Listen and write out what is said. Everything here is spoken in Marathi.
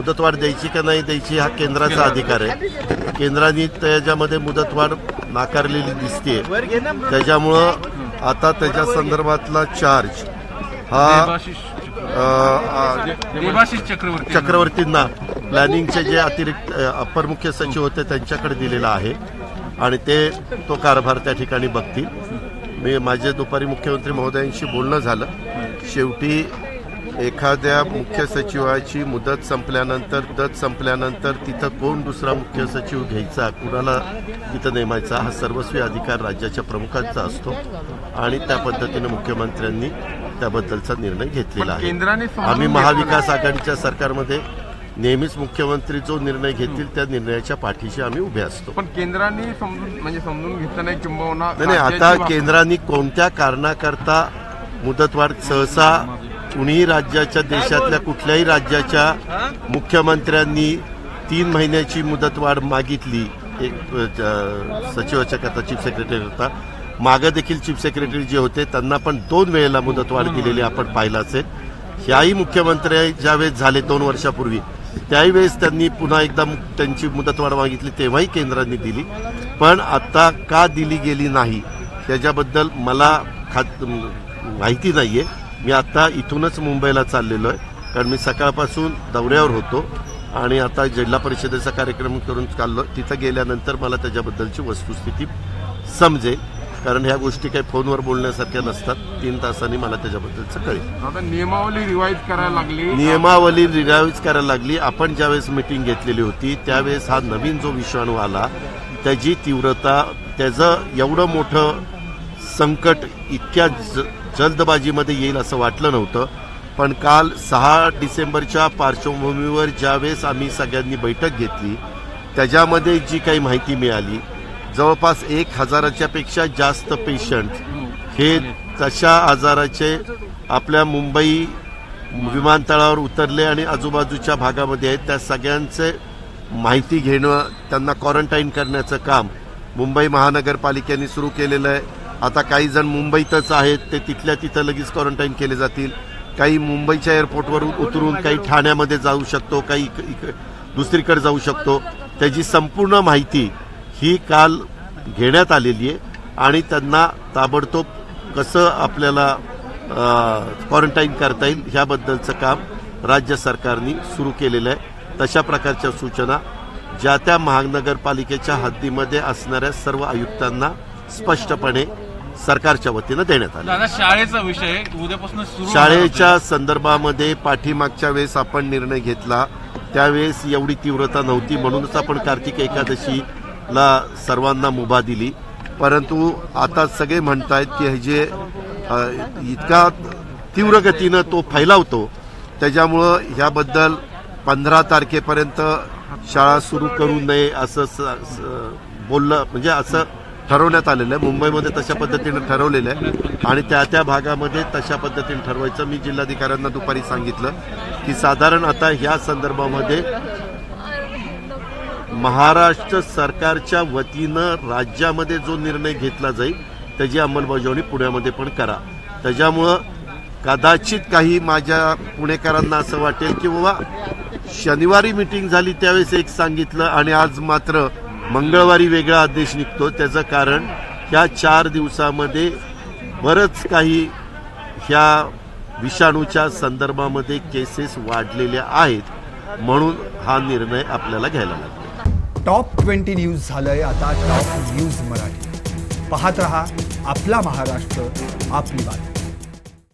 मुदतवाढ द्यायची का नाही द्यायची हा केंद्राचा अधिकार आहे. केंद्राने त्याच्यामध्ये मुदतवाढ नाकारलेली दिसते. त्याच्यामुळं आता त्याच्या संदर्भातला चार्ज हा देवाशीष चक्रवर्तींना प्लॅनिंगचे जे अतिरिक्त अपर मुख्य सचिव होते त्यांच्याकडे दिलेला आहे आणि ते तो कारभार त्या ठिकाणी बघतील. माझे दुपारी मुख्यमंत्री महोदयांशी बोलणं झालं. शेवटी एखाद्या मुख्य सचिवाची मुदत संपल्यानंतर तिथं कोण दुसरा मुख्य सचिव घ्यायचा, कुणाला तिथं नेमायचा हा सर्वस्वी अधिकार राज्याच्या प्रमुखांचा असतो आणि त्या पद्धतीने मुख्यमंत्र्यांनी त्याबद्दलचा निर्णय घेतलेला आहे. आम्ही महाविकास आघाडीच्या सरकारमध्ये नेहमीच मुख्यमंत्री जो निर्णय घेतील त्या निर्णयाच्या पाठीशी आम्ही उभे असतो. पण केंद्राने समजून घेतलं नाही किंबहुना नाही. आता केंद्राने कोणत्या कारणाकरता मुदतवाढ सहसा कुणीही राज्याच्या देशातल्या कुठल्याही राज्याच्या मुख्यमंत्र्यांनी 3 महिन्याची मुदतवाढ मागितली. एक सचिवाच्या करता चीफ सेक्रेटरी होता. मागं देखील चीफ सेक्रेटरी जे होते त्यांना पण 2 वेळेला मुदतवाढ दिलेली आपण पाहिलं असेल. ह्याही मुख्यमंत्री ज्यावेळेस झाले 2 वर्षापूर्वी त्यावेळेस त्यांनी पुन्हा एकदा त्यांची मुदतवाढ मागितली, तेव्हाही केंद्राने दिली. पण आता का दिली गेली नाही त्याच्याबद्दल मला माहिती नाहीये. मी आता इथूनच मुंबईला चाललेलो आहे कारण मी सकाळपासून दौऱ्यावर होतो आणि आता जिल्हा परिषदेचा कार्यक्रम करून चाललो. तिथं गेल्यानंतर मला त्याच्याबद्दलची वस्तुस्थिती समजेल कारण ह्या गोष्टी काही फोनवर बोलण्यासारख्या नसतात. 3 तासांनी मला त्याच्याबद्दलचं कळेल. आता नियमावली रिवाईज करायला लागली. आपण ज्यावेळेस मीटिंग घेतलेली होती त्यावेळेस हा नवीन जो विषाणू आला त्याची तीव्रता, त्याचं एवढं मोठं संकट इतक्या जल्दबाजीमध्ये येईल असं वाटलं नव्हतं. पण काल 6 डिसेंबरच्या पार्श्वभूमीवर ज्यावेळेस आम्ही सगळ्यांनी बैठक घेतली त्याच्यामध्ये जी काही माहिती मिळाली, जवळपास 1000च्या पेक्षा जास्त पेशंट हे तशा आजाराचे आपल्या मुंबई विमानतळावर उतरले आणि आजूबाजूच्या भागामध्ये आहेत. त्या सगळ्यांचे माहिती घेणं, त्यांना क्वारंटाईन करण्याचं काम मुंबई महानगरपालिकेने सुरू केलेलं आहे. आता काही जण मुंबईतच आहेत, ते तिथल्या तिथं लगेच क्वारंटाईन केले जातील. काही मुंबईच्या एअरपोर्टवर उतरून काही ठाण्यामध्ये जाऊ शकतो, काही दुसरीकडे जाऊ शकतो. त्याची संपूर्ण माहिती ही काल घेण्यात आलेली आहे आणि त्यांना ताबडतोब कसं आपल्याला क्वारंटाईन करता येईल ह्याबद्दलचं काम राज्य सरकारने सुरू केलेलं आहे. तशा प्रकारच्या सूचना ज्या त्या महानगरपालिकेच्या हद्दीमध्ये असणाऱ्या सर्व आयुक्तांना स्पष्टपणे सरकारच्या वतीनं देण्यात आलं. शाळेचा विषय उद्यापासून शाळेच्या संदर्भामध्ये पाठीमागच्या वेळेस आपण निर्णय घेतला त्यावेळेस एवढी तीव्रता नव्हती म्हणूनच आपण कार्तिक एकादशीला सर्वांना मुभा दिली. परंतु आता सगळे म्हणतायत की हे जे इतका तीव्र गतीनं तो फैलावतो त्याच्यामुळं ह्याबद्दल 15 तारखेपर्यंत शाळा सुरू करू नये असं बोललं, म्हणजे असं ठरवण्यात आलेलं आहे. मुंबईमध्ये तशा पद्धतीने ठरवलेलं आहे आणि त्या भागामध्ये तशा पद्धतीने ठरवायचं. मी जिल्हाधिकाऱ्यांना दुपारी सांगितलं की साधारण आता ह्या संदर्भामध्ये महाराष्ट्र सरकारच्या वतीनं राज्यामध्ये जो निर्णय घेतला जाईल त्याची अंमलबजावणी पुण्यामध्ये पण करा. त्याच्यामुळं कदाचित काही माझ्या पुणेकरांना असं वाटेल की बाबा शनिवारी मीटिंग झाली त्यावेळेस एक सांगितलं आणि आज मात्र मंगळवारी वेगळा आदेश निघतो. त्याचं कारण ह्या 4 दिवसामध्ये बरंच काही ह्या विषाणूच्या संदर्भामध्ये केसेस वाढलेल्या आहेत म्हणून हा निर्णय आपल्याला घ्यायला लागला. टॉप 20 न्यूज झालंय आता टॉप न्यूज मराठी. पाहत रहा आपला महाराष्ट्र, आपली बात.